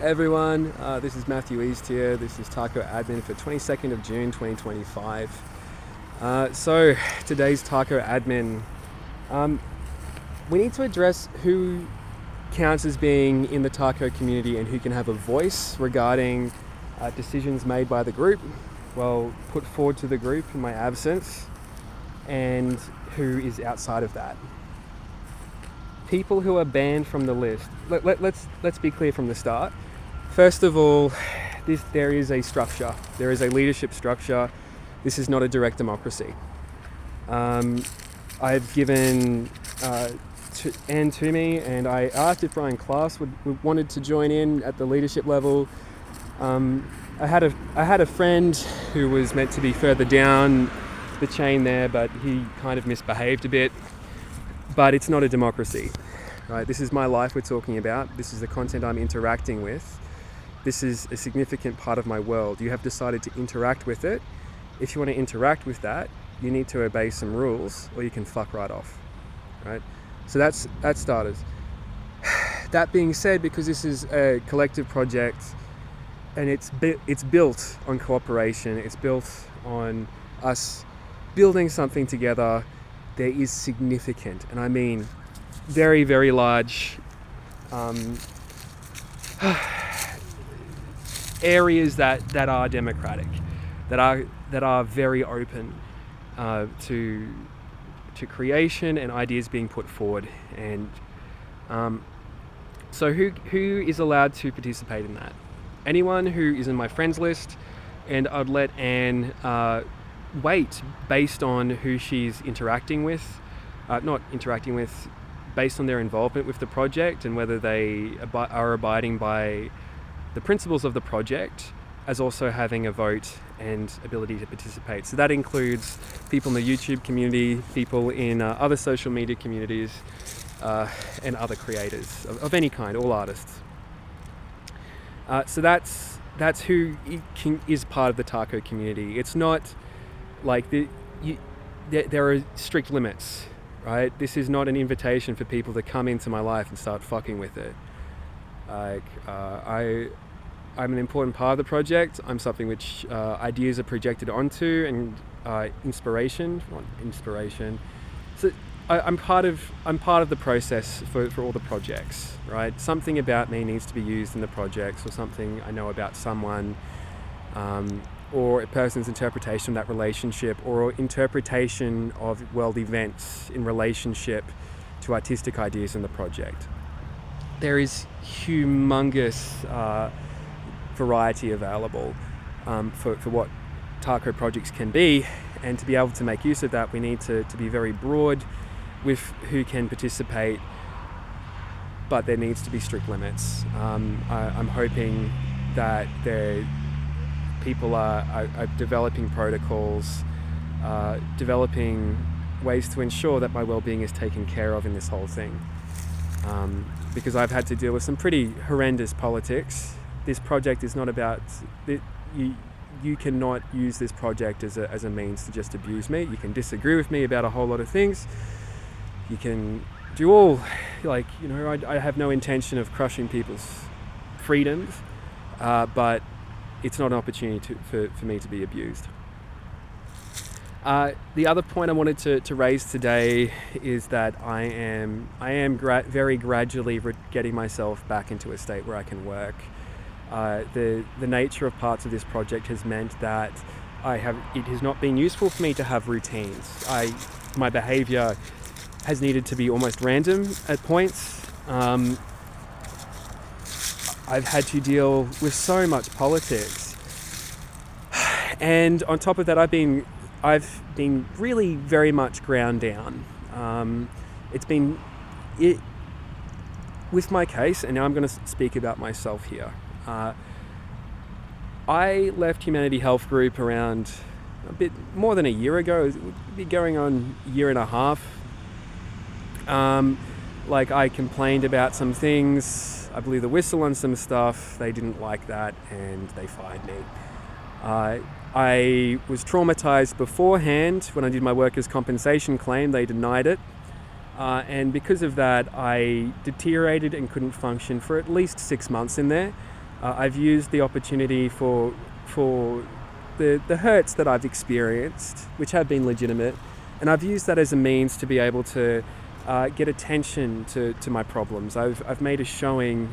Everyone, this is Matthew East here. This is Tac0 admin for 22nd of June 2025. So today's Tac0 admin, we need to address who counts as being in the Tac0 community and who can have a voice regarding decisions made by the group, put forward to the group in my absence, and who is outside of that. People who are banned from the list. Let's be clear from the start. First of all, there is a structure. There is a leadership structure. This is not a direct democracy. I've given Anne to me, and I asked if Ryan Class wanted to join in at the leadership level. I had a friend who was meant to be further down the chain there, but he kind of misbehaved a bit. But it's not a democracy, right? This is my life we're talking about. This is the content I'm interacting with. This is a significant part of my world. You have decided to interact with it. If you want to interact with that, you need to obey some rules, or you can fuck right off, right? So that's starters. That being said, because this is a collective project and it's built on cooperation, it's built on us building something together, there is significant, and I mean very, very large areas that are democratic, that are very open to creation and ideas being put forward. And so who is allowed to participate in that? Anyone who is in my friends list, and I'd let Anne weight based on who she's interacting with, based on their involvement with the project and whether they are abiding by the principles of the project, as also having a vote and ability to participate. So that includes people in the YouTube community, people in other social media communities, and other creators of any kind, all artists. So that's who is part of the Tac0 community. It's not like there are strict limits, right? This is not an invitation for people to come into my life and start fucking with it. I'm an important part of the project. I'm something which ideas are projected onto, and inspiration. So I'm part of the process for all the projects, right? Something about me needs to be used in the projects, or something I know about someone, or a person's interpretation of that relationship, or interpretation of world events in relationship to artistic ideas in the project. There is humongous variety available for what Tac0 projects can be, and to be able to make use of that, we need to be very broad with who can participate, but there needs to be strict limits. I'm hoping that people are developing protocols, developing ways to ensure that my well-being is taken care of in this whole thing. Because I've had to deal with some pretty horrendous politics. This project is not about you cannot use this project as a means to just abuse me. You can disagree with me about a whole lot of things. You can do all, I have no intention of crushing people's freedoms, but it's not an opportunity for me to be abused. The other point I wanted to raise today is that I am very gradually getting myself back into a state where I can work. The nature of parts of this project has meant that it has not been useful for me to have routines. My behaviour has needed to be almost random at points. I've had to deal with so much politics, and on top of that, I've been really very much ground down. With my case, and now I'm going to speak about myself here. I left Humanity Health Group around a bit more than a year ago. It would be going on a year and a half. I complained about some things. I blew the whistle on some stuff. They didn't like that, and they fired me. I was traumatized beforehand. When I did my workers' compensation claim, they denied it. And because of that, I deteriorated and couldn't function for at least 6 months in there. I've used the opportunity for the hurts that I've experienced, which have been legitimate, and I've used that as a means to be able to get attention to my problems. I've made a showing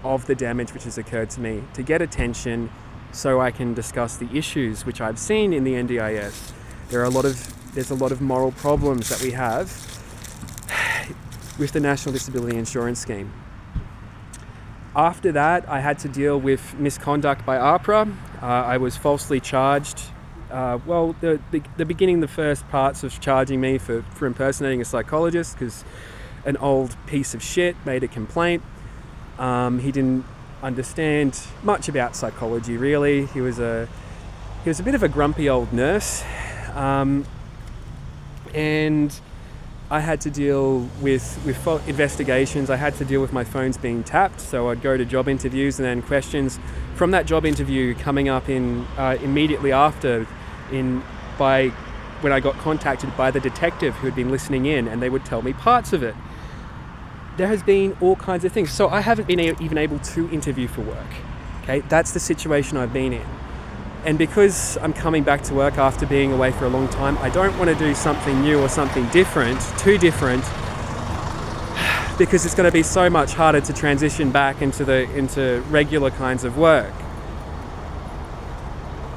of the damage which has occurred to me to get attention so I can discuss the issues which I've seen in the NDIS. There's a lot of moral problems that we have with the National Disability Insurance Scheme. After that, I had to deal with misconduct by AHPRA. I was falsely charged. The first parts of charging me for impersonating a psychologist, because an old piece of shit made a complaint. He didn't understand much about psychology, really. He was a bit of a grumpy old nurse, and I had to deal with investigations. I had to deal with my phones being tapped, so I'd go to job interviews and then questions from that job interview coming up in immediately after, when I got contacted by the detective who had been listening in, and they would tell me parts of it. There has been all kinds of things. So I haven't been even able to interview for work. Okay, that's the situation I've been in. And because I'm coming back to work after being away for a long time, I don't want to do something new or something too different, because it's going to be so much harder to transition back into regular kinds of work.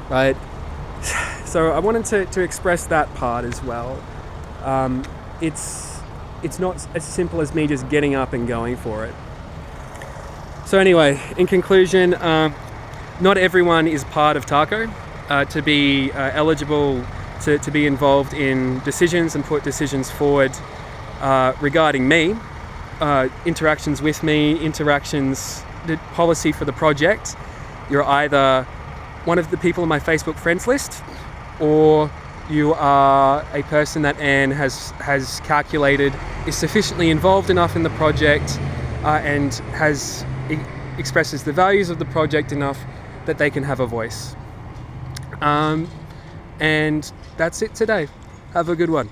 Right? So I wanted to express that part as well. It's not as simple as me just getting up and going for it. So anyway, in conclusion, not everyone is part of Tac0 to be eligible to be involved in decisions and put decisions forward regarding me, interactions with me, the policy for the project. You're either one of the people on my Facebook friends list, or you are a person that Anne has calculated is sufficiently involved enough in the project and expresses the values of the project enough that they can have a voice. And that's it today. Have a good one.